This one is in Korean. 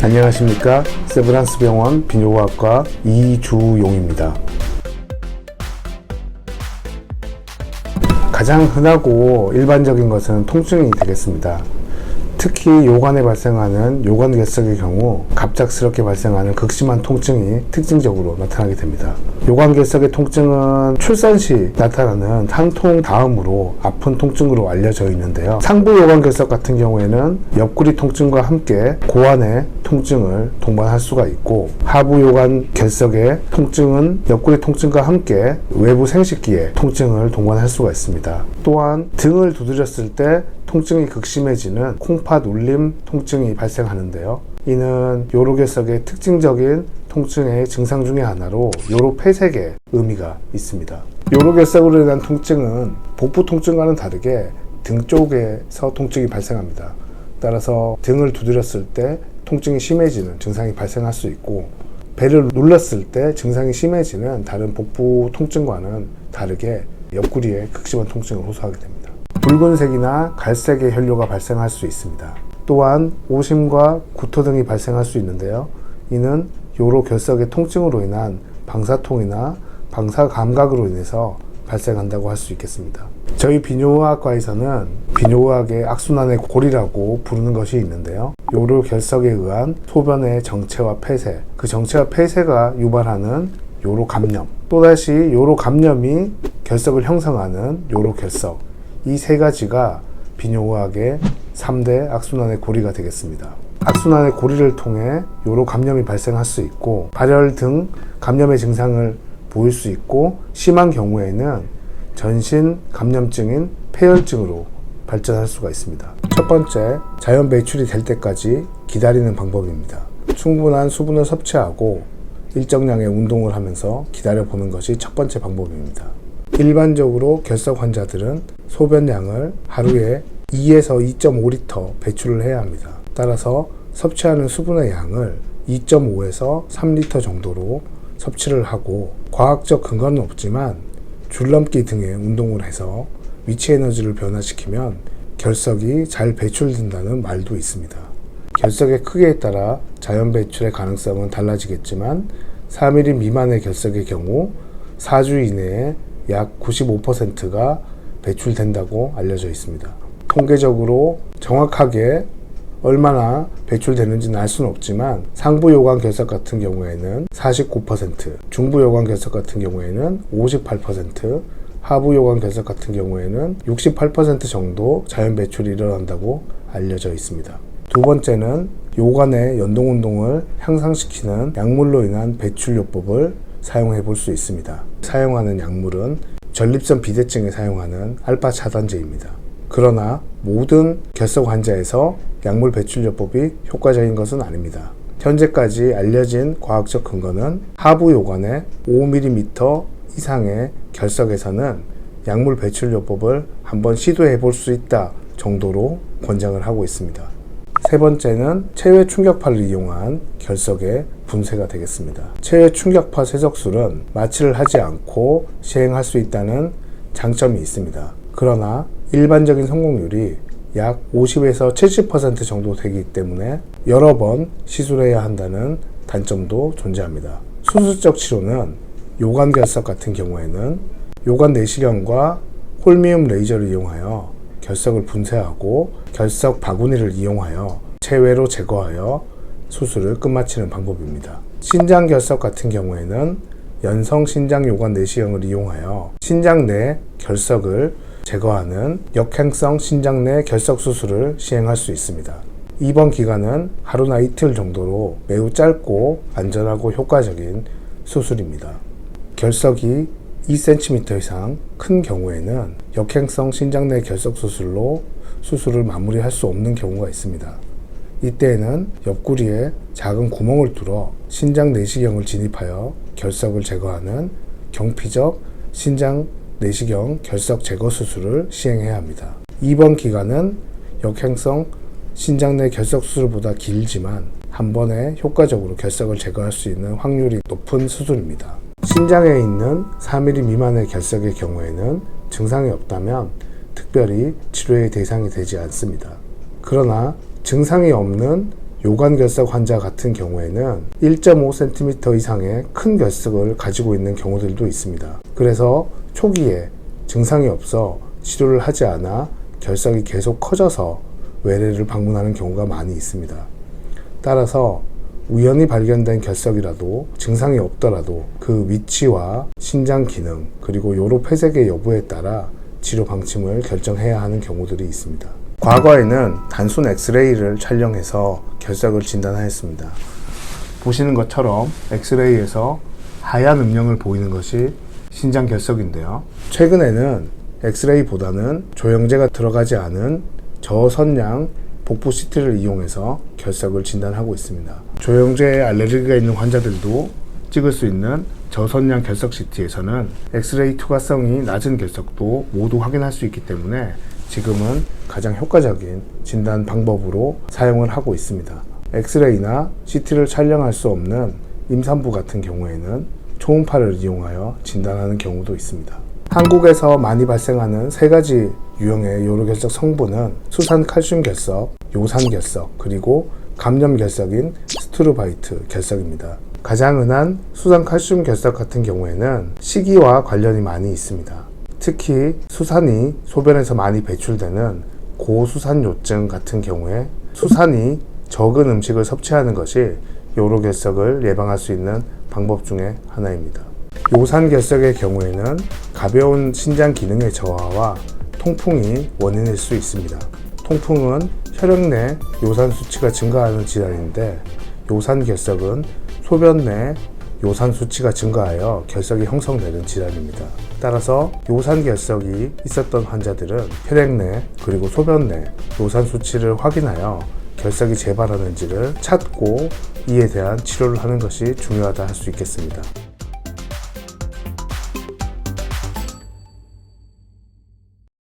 안녕하십니까. 세브란스 병원 비뇨기과학과 이주용입니다. 가장 흔하고 일반적인 것은 통증이 되겠습니다. 특히 요관에 발생하는 요관결석의 경우 갑작스럽게 발생하는 극심한 통증이 특징적으로 나타나게 됩니다. 요관결석의 통증은 출산 시 나타나는 산통 다음으로 아픈 통증으로 알려져 있는데요. 상부 요관결석 같은 경우에는 옆구리 통증과 함께 고환의 통증을 동반할 수가 있고, 하부 요관결석의 통증은 옆구리 통증과 함께 외부 생식기의 통증을 동반할 수가 있습니다. 또한 등을 두드렸을 때 통증이 극심해지는 콩팥 울림 통증이 발생하는데요. 이는 요로결석의 특징적인 통증의 증상 중에 하나로 요로폐색의 의미가 있습니다. 요로결석으로 인한 통증은 복부 통증과는 다르게 등 쪽에서 통증이 발생합니다. 따라서 등을 두드렸을 때 통증이 심해지는 증상이 발생할 수 있고, 배를 눌렀을 때 증상이 심해지는 다른 복부 통증과는 다르게 옆구리에 극심한 통증을 호소하게 됩니다. 붉은색이나 갈색의 혈뇨가 발생할 수 있습니다. 또한 오심과 구토 등이 발생할 수 있는데요. 이는 요로결석의 통증으로 인한 방사통이나 방사감각으로 인해서 발생한다고 할 수 있겠습니다. 저희 비뇨의학과에서는 비뇨의학의 악순환의 고리라고 부르는 것이 있는데요. 요로결석에 의한 소변의 정체와 폐쇄, 그 정체와 폐쇄가 유발하는 요로감염, 또다시 요로감염이 결석을 형성하는 요로결석, 이 세 가지가 비뇨의학의 3대 악순환의 고리가 되겠습니다. 악순환의 고리를 통해 요로감염이 발생할 수 있고, 발열 등 감염의 증상을 보일 수 있고, 심한 경우에는 전신 감염증인 폐혈증으로 발전할 수가 있습니다. 첫 번째, 자연 배출이 될 때까지 기다리는 방법입니다. 충분한 수분을 섭취하고 일정량의 운동을 하면서 기다려보는 것이 첫 번째 방법입니다. 일반적으로 결석 환자들은 소변량을 하루에 2에서 2.5리터 배출을 해야 합니다. 따라서 섭취하는 수분의 양을 2.5에서 3리터 정도로 섭취를 하고, 과학적 근거는 없지만 줄넘기 등의 운동을 해서 위치 에너지를 변화시키면 결석이 잘 배출된다는 말도 있습니다. 결석의 크기에 따라 자연 배출의 가능성은 달라지겠지만 4mm 미만의 결석의 경우 4주 이내에 약 95%가 배출된다고 알려져 있습니다. 통계적으로 정확하게 얼마나 배출되는지는 알 수는 없지만 상부 요관 결석 같은 경우에는 49%, 중부 요관 결석 같은 경우에는 58%, 하부 요관 결석 같은 경우에는 68% 정도 자연 배출이 일어난다고 알려져 있습니다. 두 번째는 요관의 연동 운동을 향상시키는 약물로 인한 배출요법을 사용해 볼 수 있습니다. 사용하는 약물은 전립선 비대증에 사용하는 알파 차단제입니다. 그러나 모든 결석 환자에서 약물 배출요법이 효과적인 것은 아닙니다. 현재까지 알려진 과학적 근거는 하부 요관의 5mm 이상의 결석에서는 약물 배출요법을 한번 시도해 볼 수 있다 정도로 권장을 하고 있습니다. 세 번째는 체외 충격파를 이용한 결석의 분쇄가 되겠습니다. 체외 충격파 세척술은 마취를 하지 않고 시행할 수 있다는 장점이 있습니다. 그러나 일반적인 성공률이 약 50에서 70% 정도 되기 때문에 여러 번 시술해야 한다는 단점도 존재합니다. 수술적 치료는 요관결석 같은 경우에는 요관 내시경과 홀미움 레이저를 이용하여 결석을 분쇄하고 결석 바구니를 이용하여 체외로 제거하여 수술을 끝마치는 방법입니다. 신장 결석 같은 경우에는 연성 신장 요관 내시경을 이용하여 신장 내 결석을 제거하는 역행성 신장 내 결석 수술을 시행할 수 있습니다. 입원 기간은 하루나 이틀 정도로 매우 짧고 안전하고 효과적인 수술입니다. 결석이 2cm 이상 큰 경우에는 역행성 신장 내 결석 수술로 수술을 마무리할 수 없는 경우가 있습니다. 이때에는 옆구리에 작은 구멍을 뚫어 신장 내시경을 진입하여 결석을 제거하는 경피적 신장 내시경 결석 제거 수술을 시행해야 합니다. 입원 기간은 역행성 신장 내 결석 수술보다 길지만 한 번에 효과적으로 결석을 제거할 수 있는 확률이 높은 수술입니다. 신장에 있는 4mm 미만의 결석의 경우에는 증상이 없다면 특별히 치료의 대상이 되지 않습니다. 그러나 증상이 없는 요관결석 환자 같은 경우에는 1.5cm 이상의 큰 결석을 가지고 있는 경우들도 있습니다. 그래서 초기에 증상이 없어 치료를 하지 않아 결석이 계속 커져서 외래를 방문하는 경우가 많이 있습니다. 따라서 우연히 발견된 결석이라도 증상이 없더라도 그 위치와 신장 기능 그리고 요로 폐색의 여부에 따라 치료 방침을 결정해야 하는 경우들이 있습니다. 과거에는 단순 엑스레이를 촬영해서 결석을 진단하였습니다. 보시는 것처럼 엑스레이에서 하얀 음영을 보이는 것이 신장 결석인데요. 최근에는 엑스레이보다는 조영제가 들어가지 않은 저선양 복부 CT를 이용해서 결석을 진단하고 있습니다. 조영제에 알레르기가 있는 환자들도 찍을 수 있는 저선양 결석 CT에서는 엑스레이 투과성이 낮은 결석도 모두 확인할 수 있기 때문에 지금은 가장 효과적인 진단 방법으로 사용을 하고 있습니다. 엑스레이나 CT를 촬영할 수 없는 임산부 같은 경우에는 초음파를 이용하여 진단하는 경우도 있습니다. 한국에서 많이 발생하는 세 가지 유형의 요로결석 성분은 수산칼슘 결석, 요산 결석, 그리고 감염 결석인 스트루바이트 결석입니다. 가장 흔한 수산칼슘 결석 같은 경우에는 식이와 관련이 많이 있습니다. 특히 수산이 소변에서 많이 배출되는 고수산요증 같은 경우에 수산이 적은 음식을 섭취하는 것이 요로결석을 예방할 수 있는 방법 중에 하나입니다. 요산결석의 경우에는 가벼운 신장 기능의 저하와 통풍이 원인일 수 있습니다. 통풍은 혈액 내 요산 수치가 증가하는 질환인데 요산결석은 소변 내 요산 수치가 증가하여 결석이 형성되는 질환입니다. 따라서 요산결석이 있었던 환자들은 혈액 내 그리고 소변 내 요산 수치를 확인하여 결석이 재발하는지를 찾고 이에 대한 치료를 하는 것이 중요하다 할 수 있겠습니다.